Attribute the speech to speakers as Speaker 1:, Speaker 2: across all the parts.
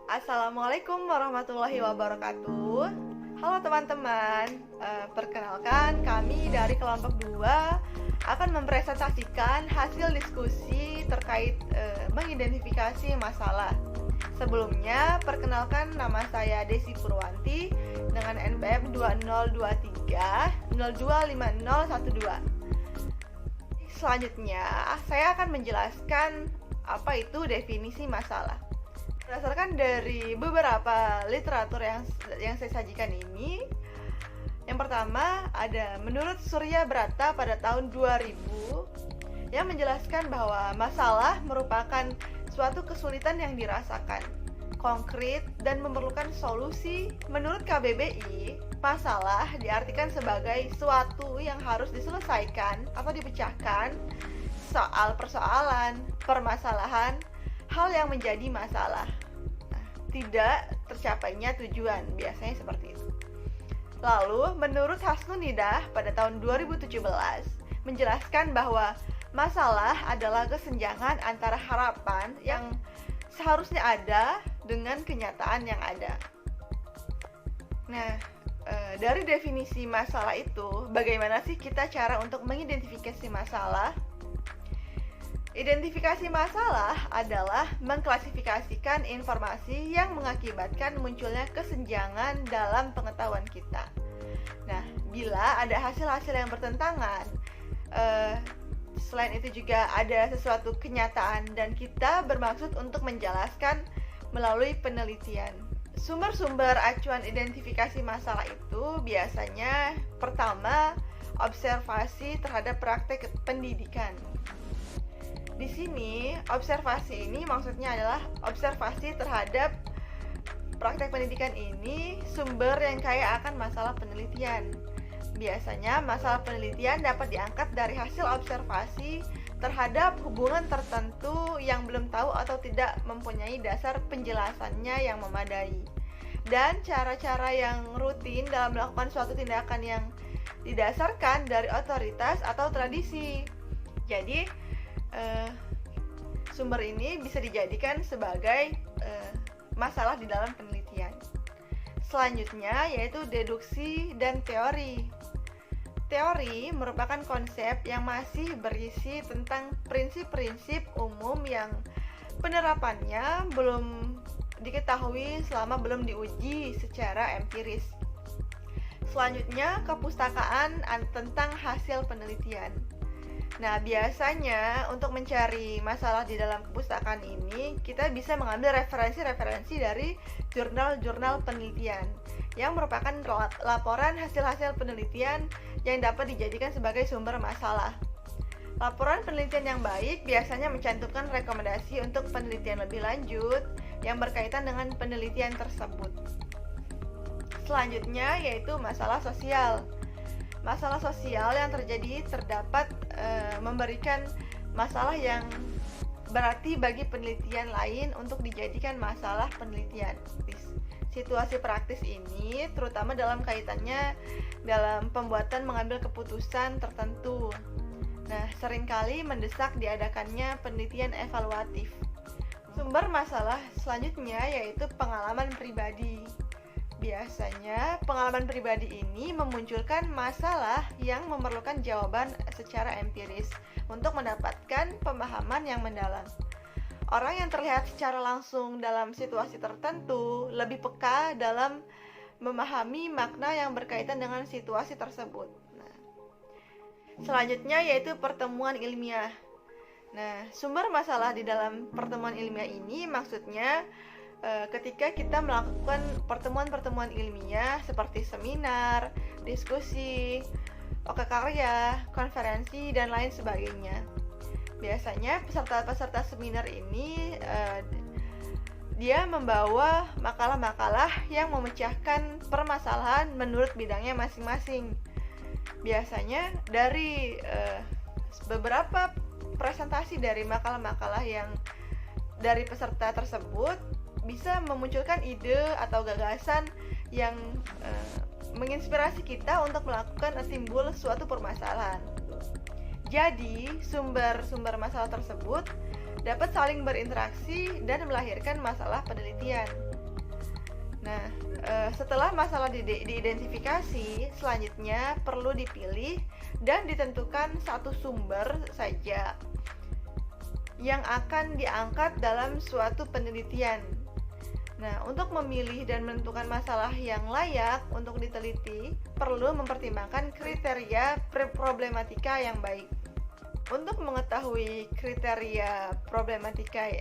Speaker 1: Assalamualaikum warahmatullahi wabarakatuh. Halo teman-teman, perkenalkan kami dari kelompok 2 akan mempresentasikan hasil diskusi terkait mengidentifikasi masalah. Sebelumnya, perkenalkan nama saya Desi Purwanti dengan NPM 2023 025012. Selanjutnya, saya akan menjelaskan apa itu definisi masalah. Berdasarkan dari beberapa literatur yang saya sajikan ini, yang pertama ada menurut Surya Brata pada tahun 2000 yang menjelaskan bahwa masalah merupakan suatu kesulitan yang dirasakan, konkret, dan memerlukan solusi. Menurut KBBI, masalah diartikan sebagai suatu yang harus diselesaikan atau dipecahkan, soal persoalan, permasalahan, hal yang menjadi masalah. Tidak tercapainya tujuan, biasanya seperti itu. Lalu, menurut Hasnunidah pada tahun 2017 menjelaskan bahwa masalah adalah kesenjangan antara harapan yang seharusnya ada dengan kenyataan yang ada. Nah, dari definisi masalah itu, bagaimana sih kita cara untuk mengidentifikasi masalah? Identifikasi masalah adalah mengklasifikasikan informasi yang mengakibatkan munculnya kesenjangan dalam pengetahuan kita. Nah, bila ada hasil-hasil yang bertentangan, selain itu juga ada sesuatu kenyataan dan kita bermaksud untuk menjelaskan melalui penelitian. Sumber-sumber acuan identifikasi masalah itu biasanya pertama, observasi terhadap praktek pendidikan. Di sini, observasi ini maksudnya adalah observasi terhadap praktek pendidikan ini sumber yang kaya akan masalah penelitian. Biasanya, masalah penelitian dapat diangkat dari hasil observasi terhadap hubungan tertentu yang belum tahu atau tidak mempunyai dasar penjelasannya yang memadai. Dan cara-cara yang rutin dalam melakukan suatu tindakan yang didasarkan dari otoritas atau tradisi. Jadi, sumber ini bisa dijadikan sebagai masalah di dalam penelitian. Selanjutnya yaitu deduksi dan teori. Teori merupakan konsep yang masih berisi tentang prinsip-prinsip umum yang penerapannya belum diketahui selama belum diuji secara empiris. Selanjutnya, kepustakaan tentang hasil penelitian. Nah, biasanya untuk mencari masalah di dalam kepustakaan ini, kita bisa mengambil referensi-referensi dari jurnal-jurnal penelitian yang merupakan laporan hasil-hasil penelitian yang dapat dijadikan sebagai sumber masalah. Laporan penelitian yang baik biasanya mencantumkan rekomendasi untuk penelitian lebih lanjut yang berkaitan dengan penelitian tersebut. Selanjutnya yaitu masalah sosial. Masalah sosial yang terjadi terdapat memberikan masalah yang berarti bagi penelitian lain untuk dijadikan masalah penelitian. Situasi praktis ini terutama dalam kaitannya dalam pembuatan mengambil keputusan tertentu. Nah, seringkali mendesak diadakannya penelitian evaluatif. Sumber masalah selanjutnya yaitu pengalaman pribadi. Biasanya, pengalaman pribadi ini memunculkan masalah yang memerlukan jawaban secara empiris untuk mendapatkan pemahaman yang mendalam. Orang yang terlihat secara langsung dalam situasi tertentu lebih peka dalam memahami makna yang berkaitan dengan situasi tersebut. Nah, selanjutnya yaitu pertemuan ilmiah. Nah, sumber masalah di dalam pertemuan ilmiah ini maksudnya ketika kita melakukan pertemuan-pertemuan ilmiah seperti seminar, diskusi, karya, konferensi, dan lain sebagainya. Biasanya peserta-peserta seminar ini dia membawa makalah-makalah yang memecahkan permasalahan menurut bidangnya masing-masing. Biasanya dari beberapa presentasi dari makalah-makalah yang dari peserta tersebut bisa memunculkan ide atau gagasan yang menginspirasi kita untuk melakukan timbul suatu permasalahan. Jadi, sumber-sumber masalah tersebut dapat saling berinteraksi dan melahirkan masalah penelitian. Nah, setelah masalah diidentifikasi, selanjutnya perlu dipilih dan ditentukan satu sumber saja yang akan diangkat dalam suatu penelitian. Nah, untuk memilih dan menentukan masalah yang layak untuk diteliti, perlu mempertimbangkan kriteria problematika yang baik. Untuk mengetahui kriteria problematika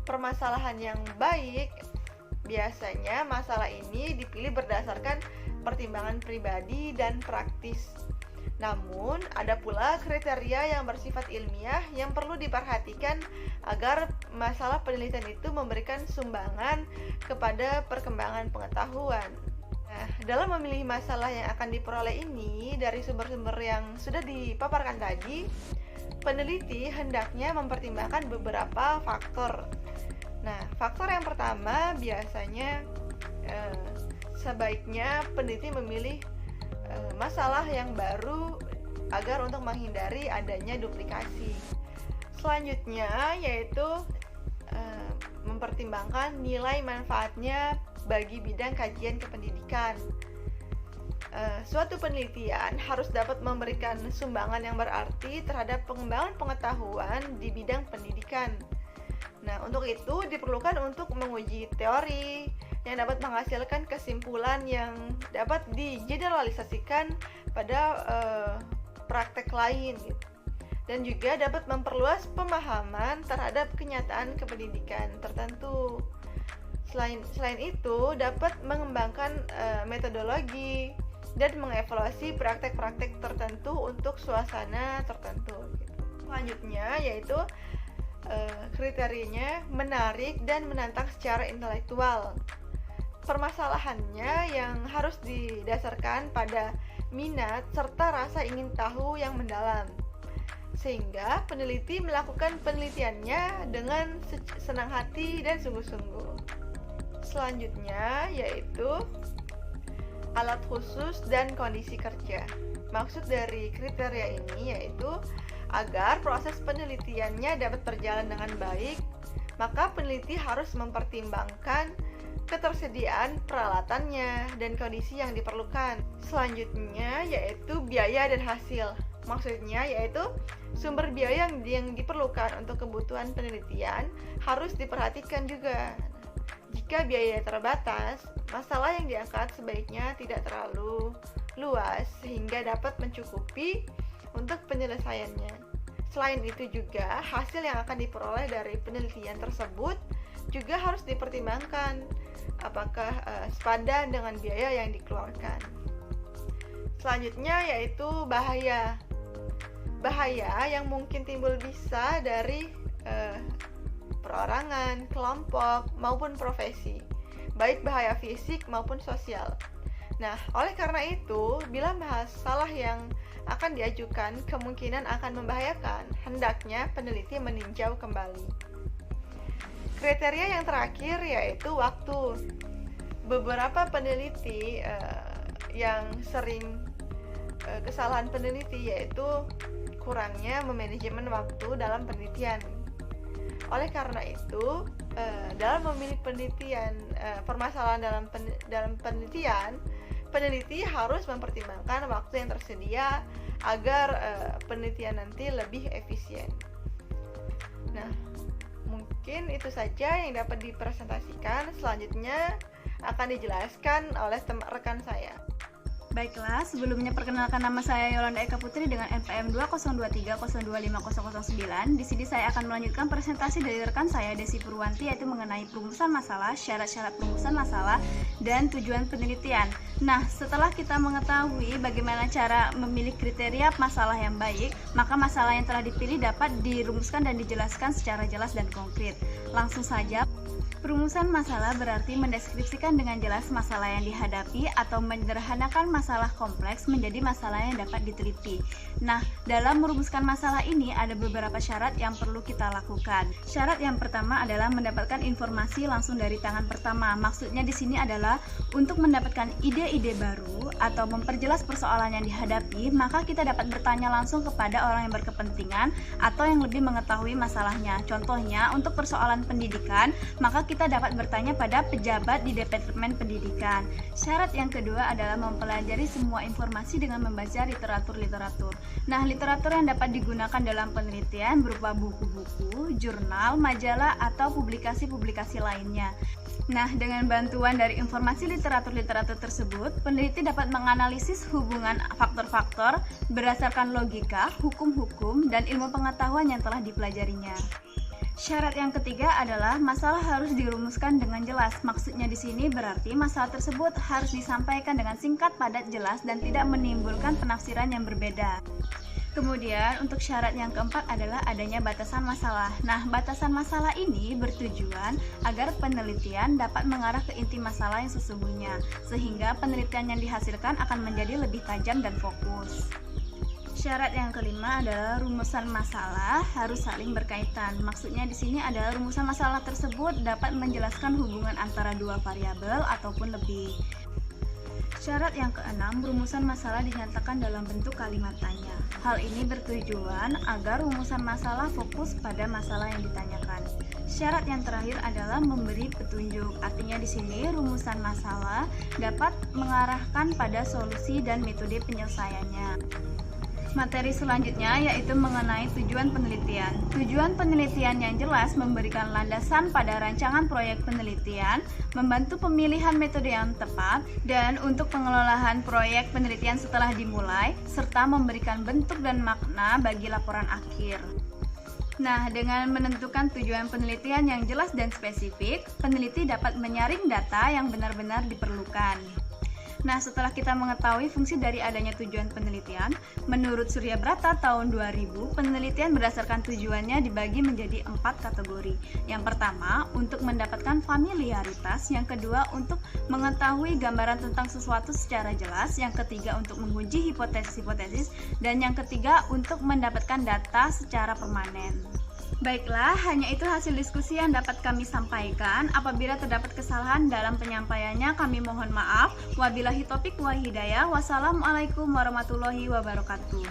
Speaker 1: permasalahan yang baik, biasanya masalah ini dipilih berdasarkan pertimbangan pribadi dan praktis. Namun, ada pula kriteria yang bersifat ilmiah yang perlu diperhatikan agar masalah penelitian itu memberikan sumbangan kepada perkembangan pengetahuan. Nah, dalam memilih masalah yang akan diperoleh ini dari sumber-sumber yang sudah dipaparkan tadi, peneliti hendaknya mempertimbangkan beberapa faktor. Nah, faktor yang pertama biasanya sebaiknya peneliti memilih masalah yang baru agar untuk menghindari adanya duplikasi. Selanjutnya yaitu mempertimbangkan nilai manfaatnya bagi bidang kajian kependidikan. Suatu penelitian harus dapat memberikan sumbangan yang berarti terhadap pengembangan pengetahuan di bidang pendidikan. Nah, untuk itu diperlukan untuk menguji teori yang dapat menghasilkan kesimpulan yang dapat digeneralisasikan pada praktek lain gitu. Dan juga dapat memperluas pemahaman terhadap kenyataan kependidikan tertentu. Selain itu, dapat mengembangkan metodologi dan mengevaluasi praktek-praktek tertentu untuk suasana tertentu gitu. Selanjutnya yaitu kriterianya menarik dan menantang secara intelektual. Permasalahannya yang harus didasarkan pada minat serta rasa ingin tahu yang mendalam, sehingga peneliti melakukan penelitiannya dengan senang hati dan sungguh-sungguh. Selanjutnya yaitu alat khusus dan kondisi kerja. Maksud dari kriteria ini yaitu agar proses penelitiannya dapat berjalan dengan baik, maka peneliti harus mempertimbangkan ketersediaan peralatannya dan kondisi yang diperlukan. Selanjutnya yaitu biaya dan hasil. Maksudnya yaitu sumber biaya yang diperlukan untuk kebutuhan penelitian harus diperhatikan juga. Jika biaya terbatas, masalah yang diangkat sebaiknya tidak terlalu luas sehingga dapat mencukupi untuk penyelesaiannya. Selain itu juga hasil yang akan diperoleh dari penelitian tersebut juga harus dipertimbangkan apakah sepadan dengan biaya yang dikeluarkan. Selanjutnya yaitu bahaya yang mungkin timbul bisa dari perorangan, kelompok, maupun profesi, baik bahaya fisik maupun sosial. Nah, oleh karena itu, bila masalah yang akan diajukan kemungkinan akan membahayakan, hendaknya peneliti meninjau kembali. Kriteria yang terakhir yaitu waktu. Beberapa peneliti yang sering kesalahan peneliti yaitu kurangnya memanajemen waktu dalam penelitian. Oleh karena itu, dalam memilih permasalahan dalam penelitian, peneliti harus mempertimbangkan waktu yang tersedia agar penelitian nanti lebih efisien. Nah, mungkin itu saja yang dapat dipresentasikan. Selanjutnya akan dijelaskan oleh rekan saya.
Speaker 2: Baiklah, sebelumnya perkenalkan nama saya Yolanda Eka Putri dengan NPM 202302509. Di sini saya akan melanjutkan presentasi dari rekan saya Desi Purwanti yaitu mengenai perumusan masalah, syarat-syarat perumusan masalah, dan tujuan penelitian. Nah, setelah kita mengetahui bagaimana cara memilih kriteria masalah yang baik, maka masalah yang telah dipilih dapat dirumuskan dan dijelaskan secara jelas dan konkret. Langsung saja. Perumusan masalah berarti mendeskripsikan dengan jelas masalah yang dihadapi atau menyederhanakan masalah kompleks menjadi masalah yang dapat diteliti. Nah, dalam merumuskan masalah ini ada beberapa syarat yang perlu kita lakukan. Syarat yang pertama adalah mendapatkan informasi langsung dari tangan pertama. Maksudnya di sini adalah untuk mendapatkan ide-ide baru atau memperjelas persoalan yang dihadapi, maka kita dapat bertanya langsung kepada orang yang berkepentingan atau yang lebih mengetahui masalahnya. Contohnya, untuk persoalan pendidikan, maka kita dapat bertanya pada pejabat di Departemen Pendidikan. Syarat yang kedua adalah mempelajari semua informasi dengan membaca literatur-literatur. Nah, literatur yang dapat digunakan dalam penelitian berupa buku-buku, jurnal, majalah, atau publikasi-publikasi lainnya. Nah, dengan bantuan dari informasi literatur-literatur tersebut, peneliti dapat menganalisis hubungan faktor-faktor berdasarkan logika, hukum-hukum, dan ilmu pengetahuan yang telah dipelajarinya. Syarat yang ketiga adalah masalah harus dirumuskan dengan jelas. Maksudnya di sini berarti masalah tersebut harus disampaikan dengan singkat, padat, jelas, dan tidak menimbulkan penafsiran yang berbeda. Kemudian untuk syarat yang keempat adalah adanya batasan masalah. Nah, batasan masalah ini bertujuan agar penelitian dapat mengarah ke inti masalah yang sesungguhnya, sehingga penelitian yang dihasilkan akan menjadi lebih tajam dan fokus. Syarat yang kelima adalah rumusan masalah harus saling berkaitan. Maksudnya di sini adalah rumusan masalah tersebut dapat menjelaskan hubungan antara dua variabel ataupun lebih. Syarat yang keenam, rumusan masalah dinyatakan dalam bentuk kalimat tanya. Hal ini bertujuan agar rumusan masalah fokus pada masalah yang ditanyakan. Syarat yang terakhir adalah memberi petunjuk. Artinya di sini rumusan masalah dapat mengarahkan pada solusi dan metode penyelesaiannya. Materi selanjutnya yaitu mengenai tujuan penelitian. Tujuan penelitian yang jelas memberikan landasan pada rancangan proyek penelitian, membantu pemilihan metode yang tepat, dan untuk pengelolaan proyek penelitian setelah dimulai, serta memberikan bentuk dan makna bagi laporan akhir. Nah, dengan menentukan tujuan penelitian yang jelas dan spesifik, peneliti dapat menyaring data yang benar-benar diperlukan. Nah, setelah kita mengetahui fungsi dari adanya tujuan penelitian, menurut Surya Brata tahun 2000, penelitian berdasarkan tujuannya dibagi menjadi 4 kategori. Yang pertama, untuk mendapatkan familiaritas. Yang kedua, untuk mengetahui gambaran tentang sesuatu secara jelas. Yang ketiga, untuk menguji hipotesis-hipotesis. Dan yang ketiga, untuk mendapatkan data secara permanen. Baiklah, hanya itu hasil diskusi yang dapat kami sampaikan. Apabila terdapat kesalahan dalam penyampaiannya, kami mohon maaf. Wabillahi taufiq wal hidayah. Wassalamualaikum warahmatullahi wabarakatuh.